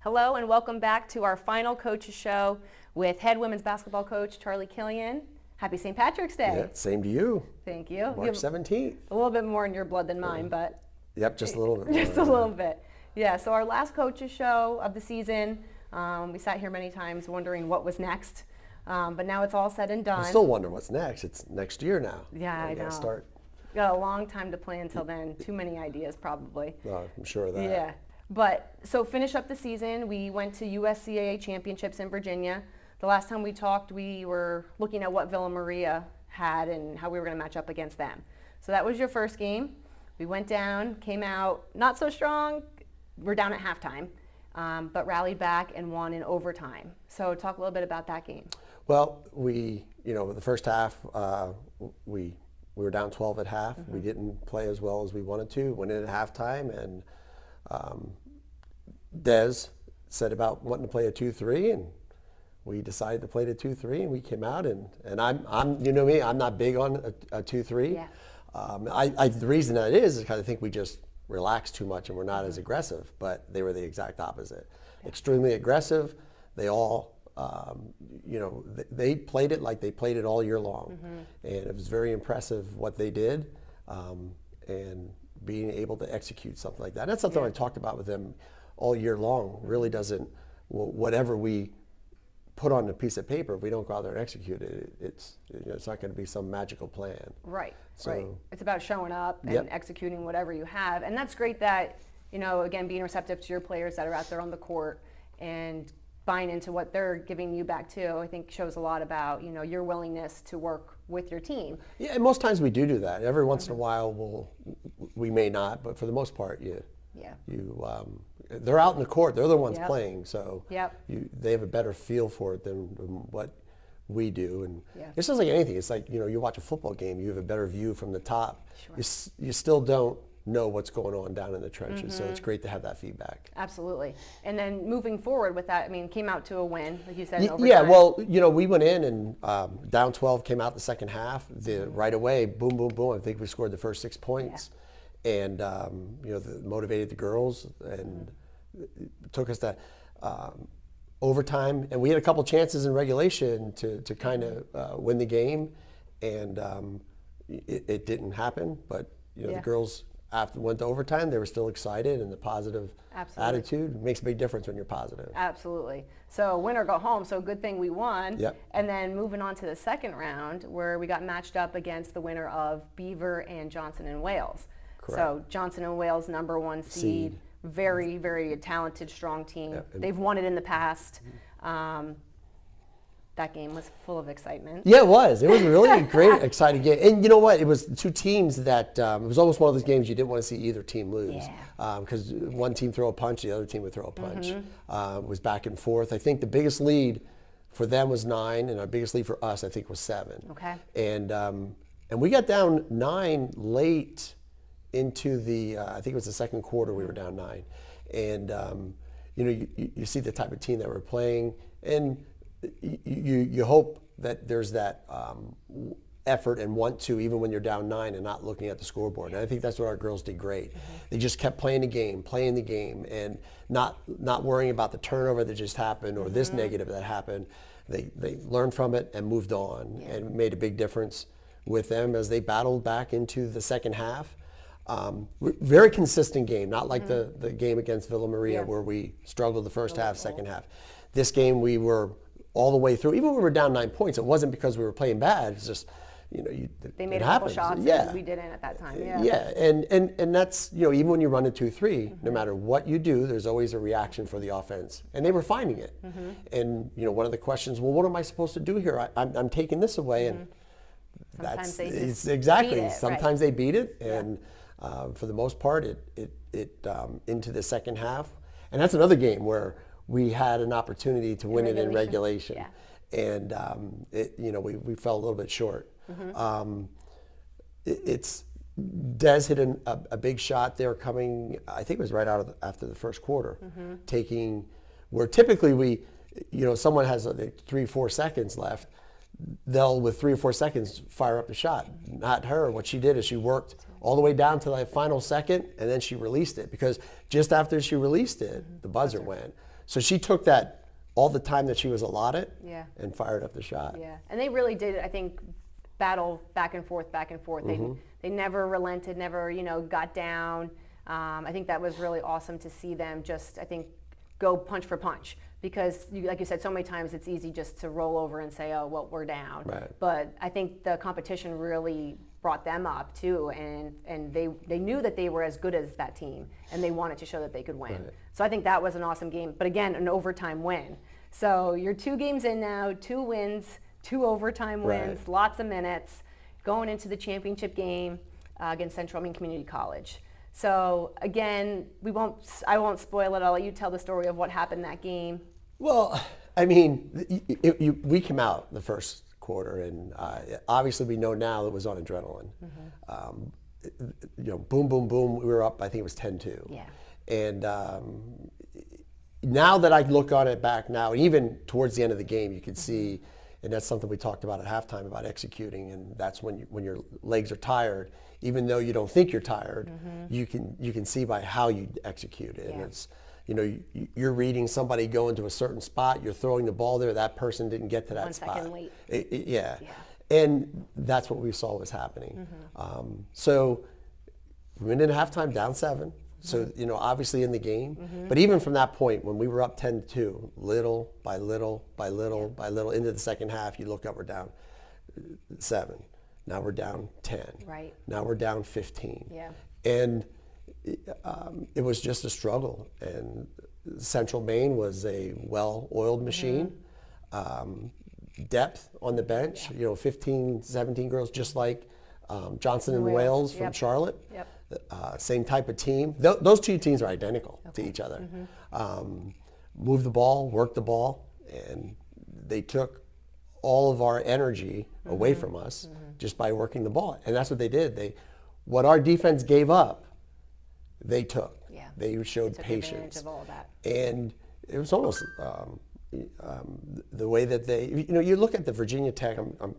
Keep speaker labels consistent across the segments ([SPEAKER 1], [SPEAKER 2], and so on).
[SPEAKER 1] Hello and welcome back to our final coaches show with head women's basketball coach Charlie Killian. Happy St. Patrick's Day.
[SPEAKER 2] Yeah, same to you.
[SPEAKER 1] Thank you.
[SPEAKER 2] March 17th.
[SPEAKER 1] A little bit more in your blood than mine, but
[SPEAKER 2] Yep, just a little bit more.
[SPEAKER 1] just a little bit. Yeah, so our last coaches show of the season, we sat here many times wondering what was next, but now it's all said and done.
[SPEAKER 2] I still wonder what's next. It's next year now.
[SPEAKER 1] Yeah, I know.
[SPEAKER 2] Start.
[SPEAKER 1] Got a long time to plan until then. Too many ideas probably.
[SPEAKER 2] Oh, I'm sure of that.
[SPEAKER 1] Yeah. But so finish up the season. We went to USCAA championships in Virginia. The last time we talked, we were looking at what Villa Maria had and how we were going to match up against them. So that was your first game. We went down, came out not so strong. We're down at halftime, but rallied back and won in overtime. So talk a little bit about that game.
[SPEAKER 2] Well, the first half, we were down 12 at half. We didn't play as well as we wanted to. Went in at halftime, and Des said about wanting to play a 2-3, and we decided to play the 2-3, and we came out, and I'm you know me, I'm not big on a 2-3.
[SPEAKER 1] Yeah.
[SPEAKER 2] The reason that is because I think we just relaxed too much and we're not as aggressive, but they were the exact opposite. Yeah. Extremely aggressive. They all, they played it like they played it all year long, and it was very impressive what they did, and being able to execute something like that. That's something I talked about with them all year long. Really doesn't, whatever we put on a piece of paper, if we don't go out there and execute it, it's not going to be some magical plan.
[SPEAKER 1] Right,
[SPEAKER 2] So,
[SPEAKER 1] right. It's about showing up and executing whatever you have. And that's great that, again, being receptive to your players that are out there on the court and buying into what they're giving you back too, I think shows a lot about, your willingness to work with your team.
[SPEAKER 2] Yeah, and most times we do that. Every once in a while we may not, but for the most part, they're out in the court. They're the ones playing, so they have a better feel for it than what we do. And it's just like anything. It's like, you watch a football game, you have a better view from the top. Sure. You still don't know what's going on down in the trenches, so it's great to have that feedback.
[SPEAKER 1] Absolutely. And then moving forward with that, came out to a win, like you said, in overtime.
[SPEAKER 2] Yeah, well, we went in and down 12, came out the second half. Right away, boom, boom, boom. I think we scored the first 6 points. Yeah. And motivated the girls and took us to overtime. And we had a couple chances in regulation to kind of win the game, and it didn't happen. But the girls, after went to overtime, they were still excited, and the positive attitude makes a big difference when you're positive.
[SPEAKER 1] Absolutely. So win or go home. So good thing we won.
[SPEAKER 2] Yep.
[SPEAKER 1] And then moving on to the second round, where we got matched up against the winner of Beaver and Johnson and Wales.
[SPEAKER 2] Correct.
[SPEAKER 1] So Johnson and Wales, #1 seed, very, very talented, strong team.
[SPEAKER 2] Yep.
[SPEAKER 1] They've won it in the past. That game was full of excitement.
[SPEAKER 2] Yeah, it was. It was a really great, exciting game. And you know what? It was two teams that it was almost one of those games you didn't want to see either team lose. Because one team throw a punch, the other team would throw a punch. It was back and forth. I think the biggest lead for them was 9, and our biggest lead for us, I think, was 7.
[SPEAKER 1] Okay.
[SPEAKER 2] And we got down 9 late into the, I think it was the second quarter, we were down 9. And, you see the type of team that we're playing, and you hope that there's that effort and want to, even when you're down 9 and not looking at the scoreboard. And I think that's what our girls did great. They just kept playing the game, and not worrying about the turnover that just happened or this negative that happened. They learned from it and moved on, and made a big difference with them as they battled back into the second half. Very consistent game, not like the game against Villa Maria where we struggled the first half, second half. This game we were all the way through. Even when we were down 9 points, it wasn't because we were playing bad. It's just,
[SPEAKER 1] they made a couple shots and we didn't at that time.
[SPEAKER 2] Yeah, and that's, even when you run a 2-3, no matter what you do, there's always a reaction for the offense. And they were finding it. And, one of the questions, well, what am I supposed to do here? I'm taking this away, and
[SPEAKER 1] sometimes
[SPEAKER 2] that's
[SPEAKER 1] they just
[SPEAKER 2] exactly.
[SPEAKER 1] Beat it,
[SPEAKER 2] sometimes they beat it, and for the most part, it into the second half. And that's another game where we had an opportunity to win it in regulation. And we fell a little bit short. Des hit a big shot there coming, I think it was right after the first quarter, taking, where typically someone has 3-4 seconds left, they'll, with 3 or 4 seconds, fire up the shot. Not her. What she did is she worked all the way down to the final second, and then she released it, because just after she released it, the buzzer went. So she took that, all the time that she was allotted,
[SPEAKER 1] Yeah.
[SPEAKER 2] and fired up the shot.
[SPEAKER 1] Yeah, and they really did, I think, battle back and forth, back and forth. They never relented, never, got down. I think that was really awesome to see them just, I think, go punch for punch. Because, like you said, so many times it's easy just to roll over and say, oh, well, we're down.
[SPEAKER 2] Right.
[SPEAKER 1] But I think the competition really brought them up too, and they knew that they were as good as that team, and they wanted to show that they could win.
[SPEAKER 2] Right.
[SPEAKER 1] So I think that was an awesome game. But again, an overtime win. So you're 2 games in now, 2 wins, 2 overtime wins,
[SPEAKER 2] Right.
[SPEAKER 1] lots of minutes, going into the championship game against Central Maine Community College. So again, I won't spoil it. I'll let you tell the story of what happened that game.
[SPEAKER 2] Well, I mean, we came out the first quarter, and obviously we know now it was on adrenaline. Boom, boom, boom. We were up. I think it was 10-2.
[SPEAKER 1] Yeah.
[SPEAKER 2] And now that I look on it back now, even towards the end of the game, you can see, and that's something we talked about at halftime about executing. And that's when your legs are tired, even though you don't think you're tired, you can see by how you execute it.
[SPEAKER 1] Yeah.
[SPEAKER 2] And it's, you're reading somebody go into a certain spot, you're throwing the ball there, that person didn't get to that
[SPEAKER 1] 1
[SPEAKER 2] spot.
[SPEAKER 1] second late.
[SPEAKER 2] Yeah. And that's what we saw was happening. So we went into halftime down 7. So, obviously in the game. But even from that point, when we were up 10-2, little by little by little by little into the second half, you look up, we're down 7. Now we're down 10.
[SPEAKER 1] Right.
[SPEAKER 2] Now we're down 15.
[SPEAKER 1] Yeah.
[SPEAKER 2] And it was just a struggle. And Central Maine was a well-oiled machine. Depth on the bench, 15, 17 girls, just like Johnson and Wales from Charlotte.
[SPEAKER 1] Yep.
[SPEAKER 2] Same type of team. Those 2 teams are identical to each other. Move the ball, work the ball, and they took all of our energy away from us just by working the ball. And that's what they did. What our defense gave up, they took.
[SPEAKER 1] Yeah.
[SPEAKER 2] They showed
[SPEAKER 1] Took
[SPEAKER 2] patience.
[SPEAKER 1] advantage of all of that.
[SPEAKER 2] And it was almost the way that they, you look at the Virginia Tech, I'm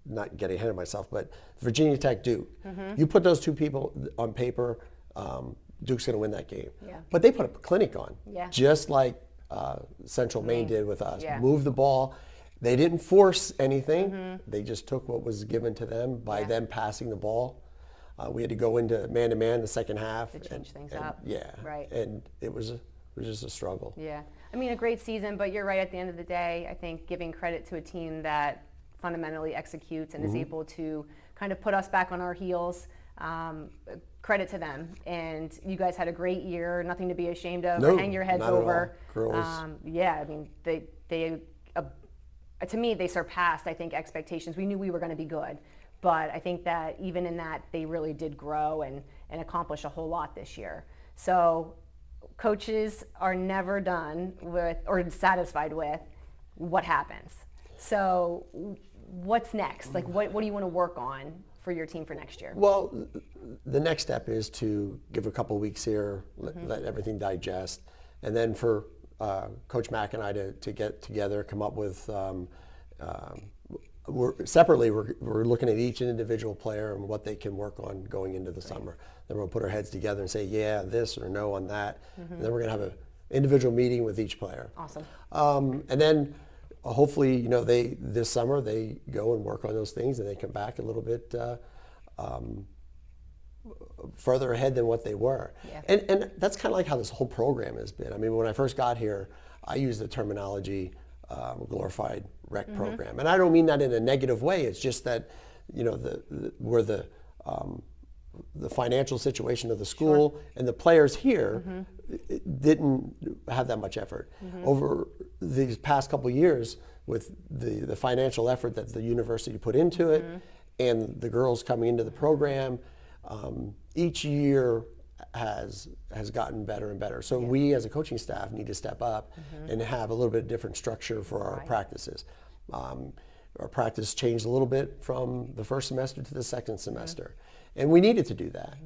[SPEAKER 2] not getting ahead of myself, but Virginia Tech Duke, you put those 2 people on paper, Duke's going to win that game.
[SPEAKER 1] Yeah.
[SPEAKER 2] But they put a clinic on,
[SPEAKER 1] Yeah.
[SPEAKER 2] just like Central Maine did with us.
[SPEAKER 1] Yeah.
[SPEAKER 2] Move the ball. They didn't force anything. They just took what was given to them by them passing the ball. We had to go into man-to-man the second half.
[SPEAKER 1] To change things up.
[SPEAKER 2] Yeah.
[SPEAKER 1] Right.
[SPEAKER 2] And it was just a struggle.
[SPEAKER 1] Yeah. I mean, a great season, but you're right, at the end of the day, I think giving credit to a team that fundamentally executes and is able to kind of put us back on our heels, credit to them. And you guys had a great year, nothing to be ashamed of,
[SPEAKER 2] No,
[SPEAKER 1] hang your heads
[SPEAKER 2] not at all.
[SPEAKER 1] over.
[SPEAKER 2] Girls.
[SPEAKER 1] Yeah, I mean, they to me, they surpassed, I think, expectations. We knew we were going to be good, but I think that even in that, they really did grow and accomplish a whole lot this year. So coaches are never done with or satisfied with what happens. So what's next? Like, what do you want to work on for your team for next year?
[SPEAKER 2] Well, the next step is to give a couple weeks here, let everything digest, and then for Coach Mack and I to get together, come up with. We're looking at each individual player and what they can work on going into the summer. Then we'll put our heads together and say, yeah, this or no on that. And then we're going to have an individual meeting with each player.
[SPEAKER 1] Awesome.
[SPEAKER 2] And then hopefully, this summer they go and work on those things and they come back a little bit further ahead than what they were.
[SPEAKER 1] Yeah.
[SPEAKER 2] And that's kind of like how this whole program has been. I mean, when I first got here, I used the terminology glorified rec program. And I don't mean that in a negative way. It's just that, where the financial situation of the school and the players here didn't have that much effort. Over these past couple of years, with the financial effort that the university put into it and the girls coming into the program, each year has gotten better and better. So we as a coaching staff need to step up and have a little bit different structure for our practices. Our practice changed a little bit from the first semester to the second semester. And we needed to do that.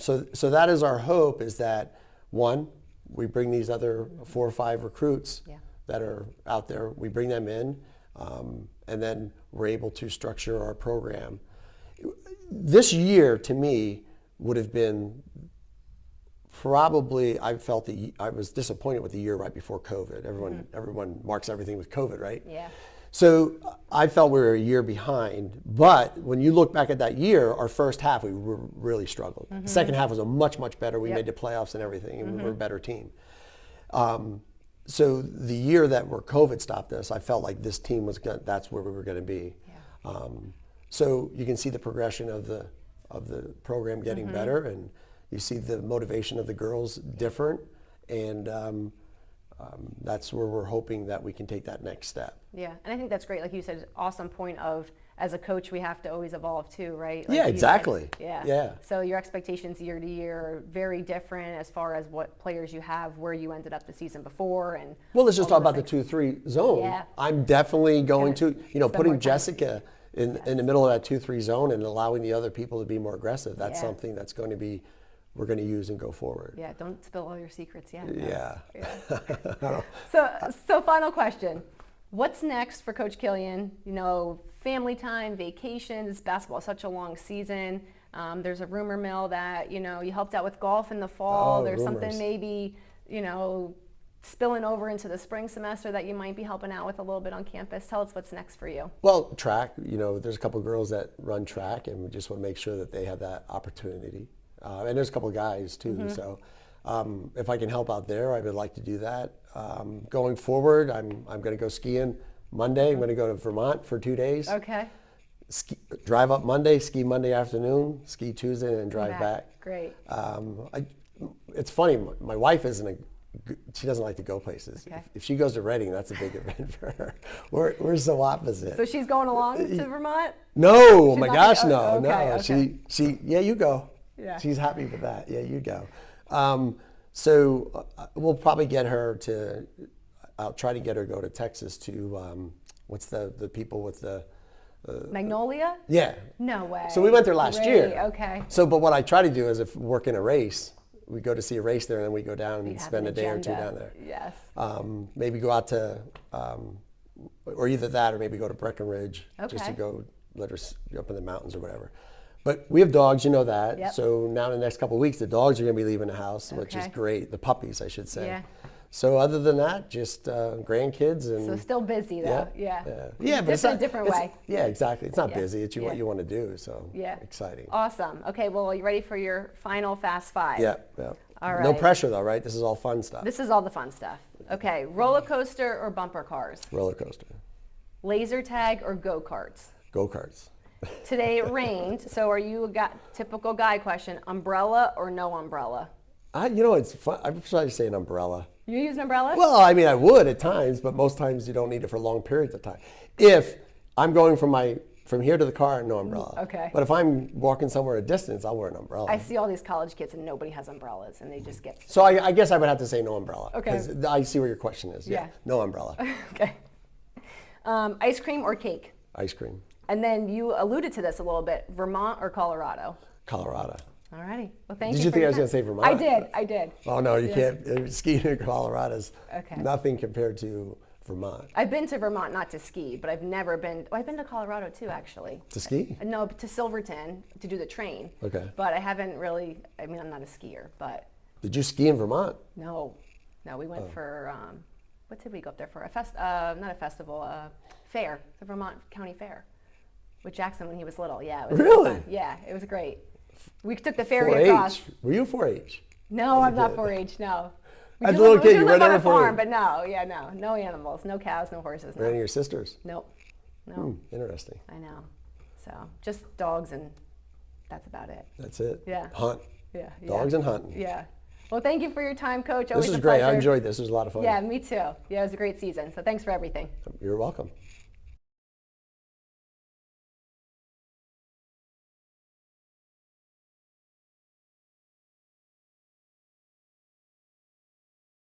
[SPEAKER 2] So that is our hope, is that, one, we bring these other 4 or 5 recruits that are out there, we bring them in, and then we're able to structure our program. This year, to me, would have been probably, I felt I was disappointed with the year right before COVID. Everyone marks everything with COVID, right?
[SPEAKER 1] Yeah.
[SPEAKER 2] So I felt we were a year behind, but when you look back at that year, our first half, we really struggled. The second half was much better. We made the playoffs and everything, and we were a better team. So the year that where COVID stopped us, I felt like this team that's where we were going to be.
[SPEAKER 1] Yeah.
[SPEAKER 2] So you can see the progression of the program getting better, and you see the motivation of the girls different, and that's where we're hoping that we can take that next step.
[SPEAKER 1] Yeah, and I think that's great. Like you said, awesome point of, as a coach, we have to always evolve too, right? Like
[SPEAKER 2] yeah, exactly.
[SPEAKER 1] Yeah. So your expectations year to year are very different as far as what players you have, where you ended up the season before, and
[SPEAKER 2] well, let's just talk about the 2-3 zone.
[SPEAKER 1] Yeah.
[SPEAKER 2] I'm definitely going to, putting
[SPEAKER 1] time.
[SPEAKER 2] Jessica in the middle of that 2-3 zone and allowing the other people to be more aggressive. That's something that's going to be, we're going to use and go forward.
[SPEAKER 1] Yeah, don't spill all your secrets yet.
[SPEAKER 2] Yeah.
[SPEAKER 1] So final question. What's next for Coach Killian? Family time, vacations, basketball is such a long season. There's a rumor mill that, you helped out with golf in the fall. There's
[SPEAKER 2] rumors.
[SPEAKER 1] something maybe, spilling over into the spring semester that you might be helping out with a little bit on campus. Tell us what's next for you.
[SPEAKER 2] Well, track, there's a couple of girls that run track, and we just want to make sure that they have that opportunity. And there's a couple of guys too. So if I can help out there, I would like to do that. Going forward, I'm going to go skiing Monday. I'm going to go to Vermont for 2 days.
[SPEAKER 1] Okay.
[SPEAKER 2] Drive up Monday, ski Monday afternoon, ski Tuesday, and drive back.
[SPEAKER 1] Great.
[SPEAKER 2] It's funny, my wife she doesn't like to go places.
[SPEAKER 1] Okay.
[SPEAKER 2] If she goes to Reading, that's a big event for her. We're so opposite.
[SPEAKER 1] So she's going along to Vermont?
[SPEAKER 2] No, my gosh, no.
[SPEAKER 1] Okay.
[SPEAKER 2] She, yeah, you go.
[SPEAKER 1] Yeah.
[SPEAKER 2] She's happy with that. Yeah, you go. So we'll probably get her to, I'll try to get her to go to Texas to, what's the people with the...
[SPEAKER 1] Magnolia?
[SPEAKER 2] Yeah.
[SPEAKER 1] No way.
[SPEAKER 2] So we went there last year.
[SPEAKER 1] Okay.
[SPEAKER 2] So, but what I try to do is if we work in a race, we go to see a race there, and then we go down and
[SPEAKER 1] You'd have
[SPEAKER 2] spend
[SPEAKER 1] an
[SPEAKER 2] a day or two
[SPEAKER 1] agenda.
[SPEAKER 2] down there.
[SPEAKER 1] Yes.
[SPEAKER 2] Maybe go out to, or either that or maybe go to Breckenridge just to
[SPEAKER 1] Okay.
[SPEAKER 2] go let her up in the mountains or whatever. But we have dogs, you know that.
[SPEAKER 1] Yep.
[SPEAKER 2] So now in the next couple of weeks, the dogs are going to be leaving the house, which is
[SPEAKER 1] Okay.
[SPEAKER 2] great. The puppies, I should say.
[SPEAKER 1] Yeah.
[SPEAKER 2] So other than that, just grandkids and.
[SPEAKER 1] So still busy though. Yeah.
[SPEAKER 2] Yeah, but
[SPEAKER 1] Just
[SPEAKER 2] it's
[SPEAKER 1] in
[SPEAKER 2] not,
[SPEAKER 1] a different way.
[SPEAKER 2] Yeah, exactly. It's not
[SPEAKER 1] Yeah.
[SPEAKER 2] busy. It's what
[SPEAKER 1] Yeah.
[SPEAKER 2] you want to do. So
[SPEAKER 1] Yeah.
[SPEAKER 2] exciting.
[SPEAKER 1] Awesome. Okay, well, are you ready for your final Fast Five?
[SPEAKER 2] Yeah.
[SPEAKER 1] All
[SPEAKER 2] No
[SPEAKER 1] right.
[SPEAKER 2] pressure though, right? This is all fun stuff.
[SPEAKER 1] This is all the fun stuff. Okay, roller coaster or bumper cars?
[SPEAKER 2] Roller coaster,
[SPEAKER 1] Laser tag or go-karts?
[SPEAKER 2] go-karts.
[SPEAKER 1] Today it rained, so are you a typical guy question, umbrella or no umbrella?
[SPEAKER 2] It's fun. I prefer to say an umbrella.
[SPEAKER 1] You use an umbrella?
[SPEAKER 2] Well, I mean, I would at times, but most times you don't need it for long periods of time. If I'm going from here to the car, no umbrella.
[SPEAKER 1] Okay.
[SPEAKER 2] But if I'm walking somewhere a distance, I'll wear an umbrella.
[SPEAKER 1] I see all these college kids and nobody has umbrellas and they just get...
[SPEAKER 2] So I guess I would have to say no umbrella.
[SPEAKER 1] Okay.
[SPEAKER 2] 'Cause I see where your question is. Yeah.
[SPEAKER 1] Yeah.
[SPEAKER 2] No umbrella.
[SPEAKER 1] Okay. Ice cream or cake?
[SPEAKER 2] Ice cream.
[SPEAKER 1] And then you alluded to this a little bit, Vermont or Colorado?
[SPEAKER 2] Colorado.
[SPEAKER 1] Alrighty. Well, thank you.
[SPEAKER 2] Did you
[SPEAKER 1] for
[SPEAKER 2] think
[SPEAKER 1] your
[SPEAKER 2] I was going
[SPEAKER 1] time.
[SPEAKER 2] to say Vermont?
[SPEAKER 1] I did.
[SPEAKER 2] Oh, no, you can't. Skiing in Colorado is
[SPEAKER 1] Okay.
[SPEAKER 2] nothing compared to Vermont.
[SPEAKER 1] I've been to Vermont, not to ski, but I've never been. I've been to Colorado too, actually.
[SPEAKER 2] To ski?
[SPEAKER 1] No, to Silverton to do the train.
[SPEAKER 2] Okay.
[SPEAKER 1] But I haven't really. I mean, I'm not a skier, but
[SPEAKER 2] Did you ski in Vermont?
[SPEAKER 1] no, we went for what did we go up there for? Not a festival, a fair, the Vermont County Fair, with Jackson when he was little. Yeah. It was
[SPEAKER 2] Really?
[SPEAKER 1] fun. Yeah, it was great. We took the ferry across.
[SPEAKER 2] 4-H. Were you 4-H?
[SPEAKER 1] No, I'm not 4-H. No. We
[SPEAKER 2] As a
[SPEAKER 1] do
[SPEAKER 2] little
[SPEAKER 1] live-
[SPEAKER 2] kid,
[SPEAKER 1] we do
[SPEAKER 2] you
[SPEAKER 1] live
[SPEAKER 2] were
[SPEAKER 1] on
[SPEAKER 2] never
[SPEAKER 1] a farm,
[SPEAKER 2] 4-H.
[SPEAKER 1] but no animals, no cows, no horses.
[SPEAKER 2] Or any of
[SPEAKER 1] No.
[SPEAKER 2] your sisters?
[SPEAKER 1] Nope. No.
[SPEAKER 2] Interesting.
[SPEAKER 1] I know. So just dogs and that's about it.
[SPEAKER 2] That's it.
[SPEAKER 1] Yeah.
[SPEAKER 2] Hunt.
[SPEAKER 1] Yeah.
[SPEAKER 2] Dogs and hunting.
[SPEAKER 1] Yeah. Well, thank you for your time, Coach.
[SPEAKER 2] This
[SPEAKER 1] Always
[SPEAKER 2] was
[SPEAKER 1] a
[SPEAKER 2] great. I
[SPEAKER 1] pleasure.
[SPEAKER 2] enjoyed this. It was a lot of fun.
[SPEAKER 1] Yeah, me too. Yeah, it was a great season. So thanks for everything.
[SPEAKER 2] You're welcome.